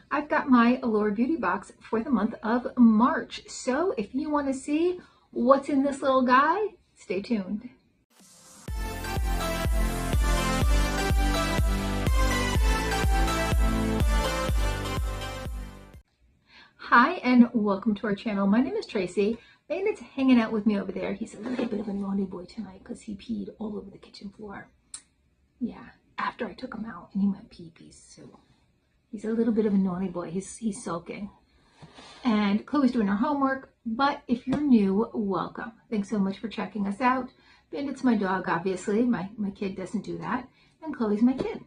I've got my Allure Beauty Box for the month of March. So if you want to see what's in this little guy, stay tuned. Hi and welcome to our channel. My name is Tracy. Bandit's hanging out with me over there. He's a little bit of a naughty boy tonight because he peed all over the kitchen floor. Yeah, after I took him out and he went pee-pee, so he's a little bit of a naughty boy. He's sulking. And Chloe's doing her homework, but if you're new, welcome. Thanks so much for checking us out. Bandit's my dog, obviously. My kid doesn't do that. And Chloe's my kid.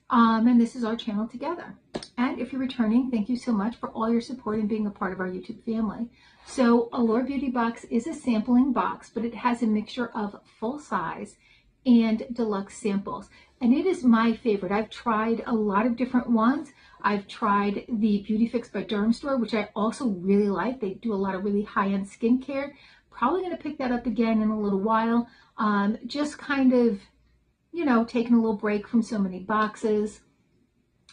And this is our channel together. And if you're returning, thank you so much for all your support and being a part of our YouTube family. So Allure Beauty Box is a sampling box, but it has a mixture of full size and deluxe samples. And it is my favorite. I've tried a lot of different ones. I've tried the Beauty Fix by Dermstore, which I also really like. They do a lot of really high-end skincare. Probably going to pick that up again in a little while. Just kind of, you know, taking a little break from so many boxes.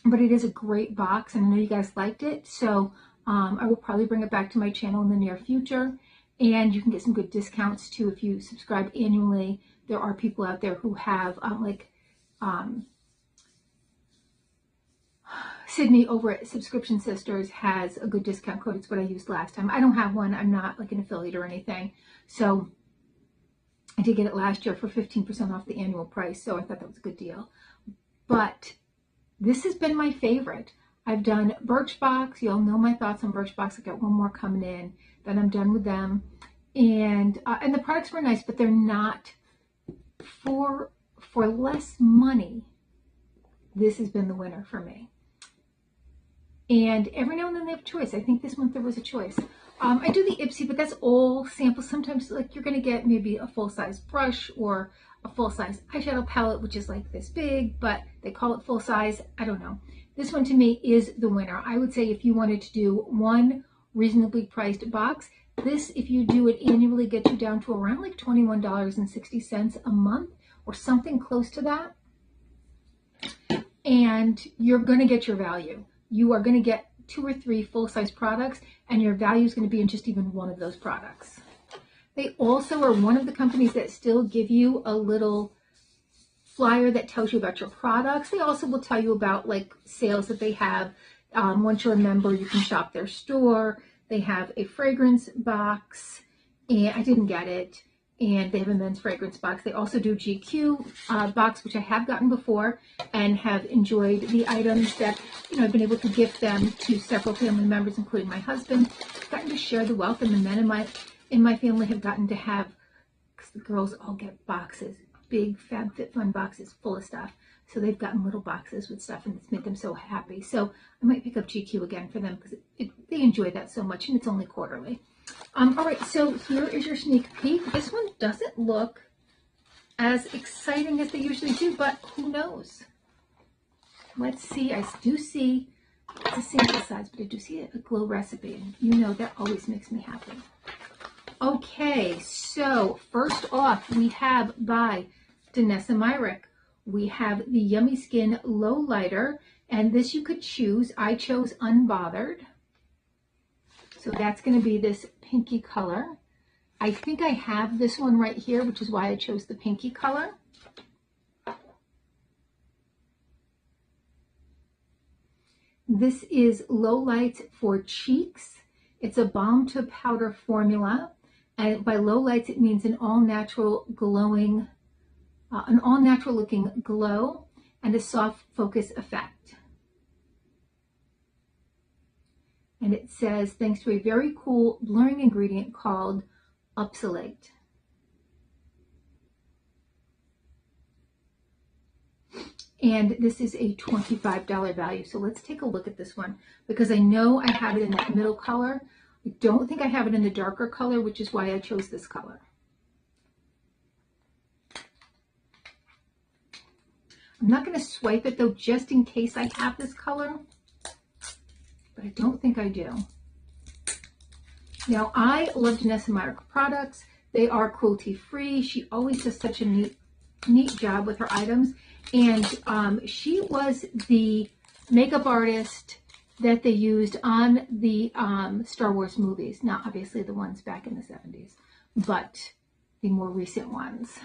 But it is a great box, and I know you guys liked it. So I will probably bring it back to my channel in the near future. And you can get some good discounts too if you subscribe annually. There are people out there who have Sydney over at Subscription Sisters has a good discount code. It's what I used last time. I don't have one. I'm not like an affiliate or anything. So I did get it last year for 15% off the annual price. So I thought that was a good deal. But this has been my favorite. I've done Birchbox. You all know my thoughts on Birchbox. I got one more coming in. Then I'm done with them. And the products were nice, but they're not for less money. This has been the winner for me. And every now and then they have a choice. I think this month there was a choice. I do the Ipsy, but that's all samples. Sometimes like you're going to get maybe a full-size brush or a full-size eyeshadow palette, which is like this big, but they call it full-size. I don't know. This one to me is the winner. I would say if you wanted to do one reasonably priced box, this, if you do it annually, gets you down to around like $21.60 a month or something close to that. And you're going to get your value. You are going to get 2 or 3 full-size products, and your value is going to be in just even one of those products. They also are one of the companies that still give you a little flyer that tells you about your products. They also will tell you about like sales that they have. Once you're a member, you can shop their store. They have a fragrance box, and I didn't get it. And they have a men's fragrance box. They also do GQ box, which I have gotten before and have enjoyed the items that, you know, I've been able to gift them to several family members, including my husband. I've gotten to share the wealth, and the men in my family have gotten to have, because the girls all get boxes, big FabFitFun boxes full of stuff. So they've gotten little boxes with stuff, and it's made them so happy. So I might pick up GQ again for them because they enjoy that so much, and it's only quarterly. All right, so here is your sneak peek. This one doesn't look as exciting as they usually do, but who knows? Let's see. I do see it's a sample size, but I do see a glow recipe, and you know that always makes me happy. Okay, so first off, we have by Danessa Myrick. We have the Yummy Skin Low Lighter, and this you could choose. I chose Unbothered. So that's going to be this pinky color. I think I have this one right here, which is why I chose the pinky color. This is Low Lights for Cheeks. It's a balm to powder formula. And by low lights, it means an all-natural glowing, an all-natural looking glow and a soft focus effect. And it says, thanks to a very cool blurring ingredient called Upsilate. And this is a $25 value. So let's take a look at this one, because I know I have it in that middle color. I don't think I have it in the darker color, which is why I chose this color. I'm not going to swipe it though, just in case I have this color. But I don't think I do. Now, I love Danessa Myrick products. They are cruelty-free. She always does such a neat job with her items. And she was the makeup artist that they used on the Star Wars movies. Not obviously the ones back in the 70s, but the more recent ones.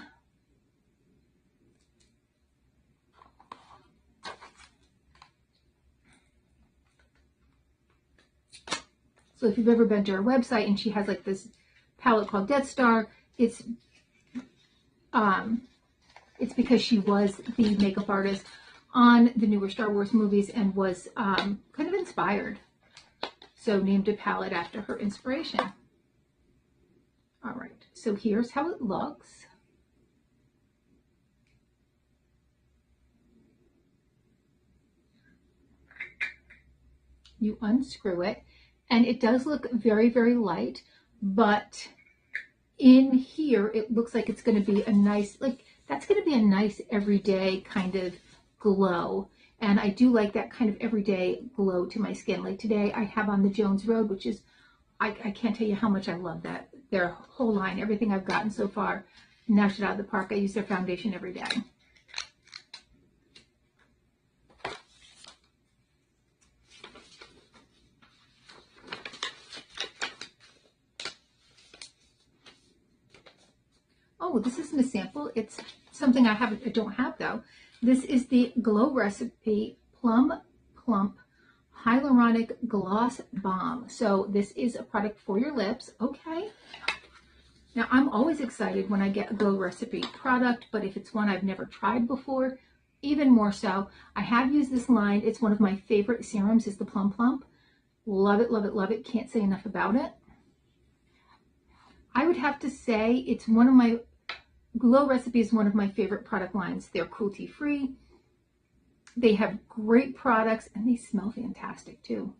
So if you've ever been to her website and she has like this palette called Death Star, it's because she was the makeup artist on the newer Star Wars movies and was kind of inspired. So named a palette after her inspiration. All right, so here's how it looks. You unscrew it, and it does look very, very light, but in here, it looks like it's going to be a nice, like, that's going to be a nice everyday kind of glow. And I do like that kind of everyday glow to my skin. Like today, I have on the Jones Road, which is, I can't tell you how much I love that. Their whole line, everything I've gotten so far, knocked it out of the park. I use their foundation every day. Oh, this isn't a sample. It's something I don't have though. This is the Glow Recipe Plum Plump Hyaluronic Gloss Balm. So this is a product for your lips. Okay. Now I'm always excited when I get a Glow Recipe product, but if it's one I've never tried before, even more so. I have used this line. It's one of my favorite serums is the Plum Plump. Love it, love it, love it. Can't say enough about it. I would have to say it's one of my Glow Recipe is one of my favorite product lines. They're cruelty-free. They have great products and they smell fantastic too.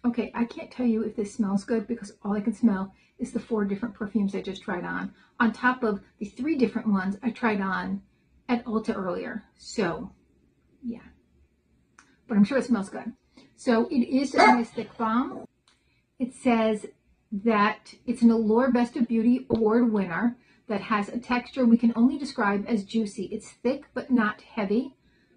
Okay, I can't tell you if this smells good because all I can smell is the 4 different perfumes I just tried on top of the 3 different ones I tried on at Ulta earlier. So, yeah. But I'm sure it smells good. So it is a nice thick balm. It says that it's an Allure Best of Beauty Award winner that has a texture we can only describe as juicy. It's thick but not heavy,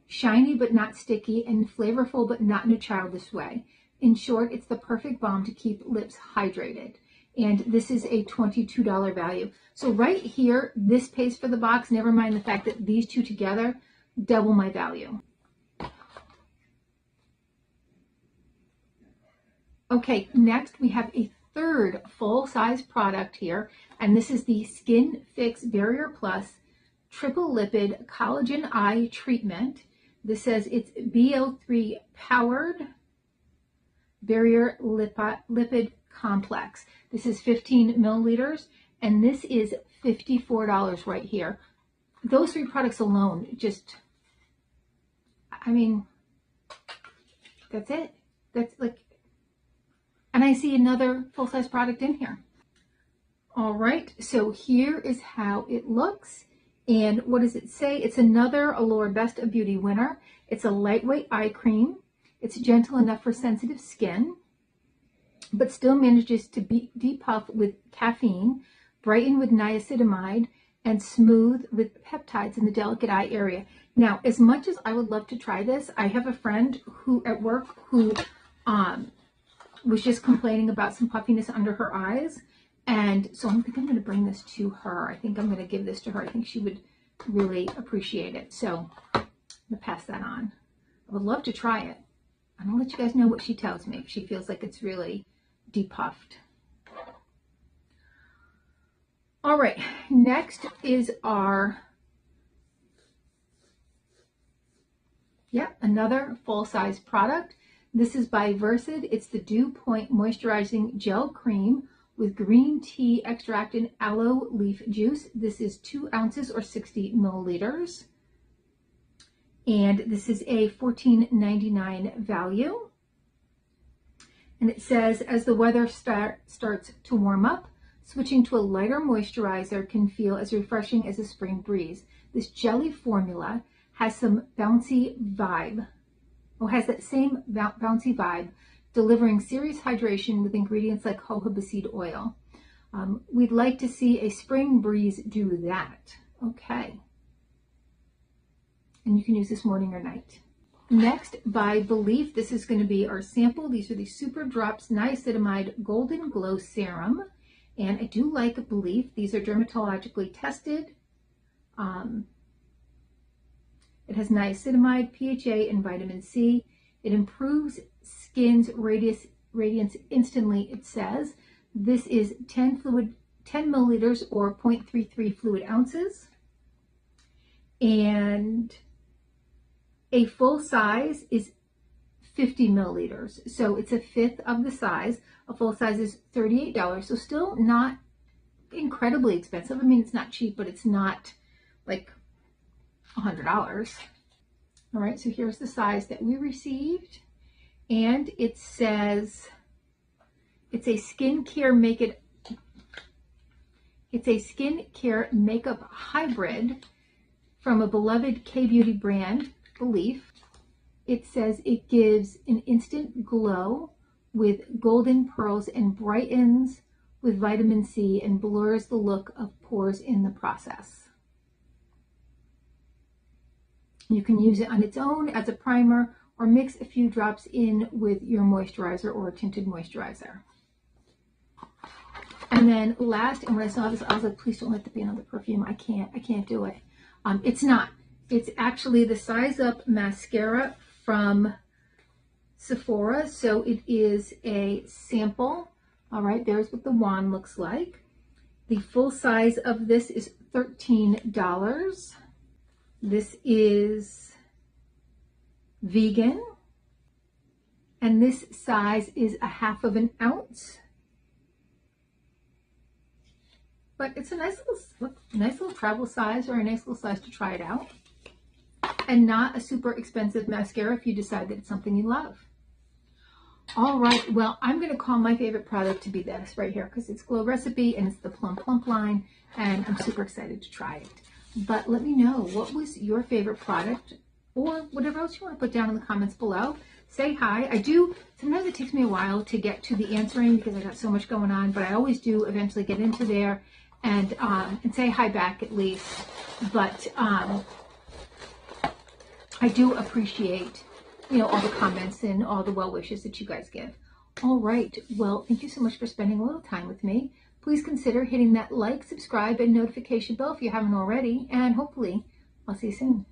shiny but not sticky, and flavorful but not in a childish way. In short, it's the perfect balm to keep lips hydrated. And this is a $22 value. So right here, this pays for the box, never mind the fact that these two together double my value. Okay, next we have a third full-size product here, and this is the Skin Fix Barrier Plus Triple Lipid Collagen Eye Treatment. This says it's BL3 powered barrier lipid complex. This is 15 milliliters, and this is $54 right here. Those 3 products alone, just, I mean, that's it. That's like, and I see another full-size product in here. All right, so here is how it looks. And what does it say? It's another Allure Best of Beauty winner. It's a lightweight eye cream. It's gentle enough for sensitive skin, but still manages to depuff with caffeine, brighten with niacinamide, and smooth with peptides in the delicate eye area. Now, as much as I would love to try this, I have a friend who at work who was just complaining about some puffiness under her eyes. And so I think I'm going to bring this to her. I think I'm going to give this to her. I think she would really appreciate it. So I'm going to pass that on. I would love to try it. And I'll let you guys know what she tells me if she feels like it's really depuffed. All right, next is our, another full-size product. This is by Versed. It's the Dew Point Moisturizing Gel Cream with green tea extract and aloe leaf juice. This is 2 ounces or 60 milliliters. And this is a $14.99 value. And it says, as the weather starts to warm up, switching to a lighter moisturizer can feel as refreshing as a spring breeze. This jelly formula has some bouncy vibe. Has that same bouncy vibe, delivering serious hydration with ingredients like jojoba seed oil. We'd like to see a spring breeze do that. Okay. And you can use this morning or night. Next, by Belief, this is going to be our sample. These are the Super Drops Niacinamide Golden Glow Serum. And I do like Belief. These are dermatologically tested. It has niacinamide, PHA, and vitamin C. It improves skin's radiance instantly, it says. This is 10 milliliters or 0.33 fluid ounces. And a full size is 50 milliliters. So it's a fifth of the size. A full size is $38. So still not incredibly expensive. I mean, it's not cheap, but it's not like $100. All right, so here's the size that we received. And it says it's a skincare makeup hybrid from a beloved K-beauty brand, Belief. It says it gives an instant glow with golden pearls and brightens with vitamin C and blurs the look of pores in the process. You can use it on its own as a primer or mix a few drops in with your moisturizer or a tinted moisturizer. And then last, and when I saw this, I was like, please don't let that be another perfume. I can't do it. It's not. It's actually the Size Up mascara from Sephora. So it is a sample. All right, there's what the wand looks like. The full size of this is $13. This is vegan. And this size is a half of an ounce. But it's a nice little travel size, or a nice little size to try it out. And not a super expensive mascara if you decide that it's something you love. All right, well, I'm going to call my favorite product to be this right here, because it's Glow Recipe and it's the Plum Plump line, and I'm super excited to try it. But let me know, what was your favorite product, or whatever else you want to put down in the comments below. Say hi. Sometimes it takes me a while to get to the answering because I got so much going on, but I always do eventually get into there and say hi back at least. But I do appreciate, all the comments and all the well wishes that you guys give. All right. Well, thank you so much for spending a little time with me. Please consider hitting that like, subscribe, and notification bell if you haven't already. And hopefully I'll see you soon.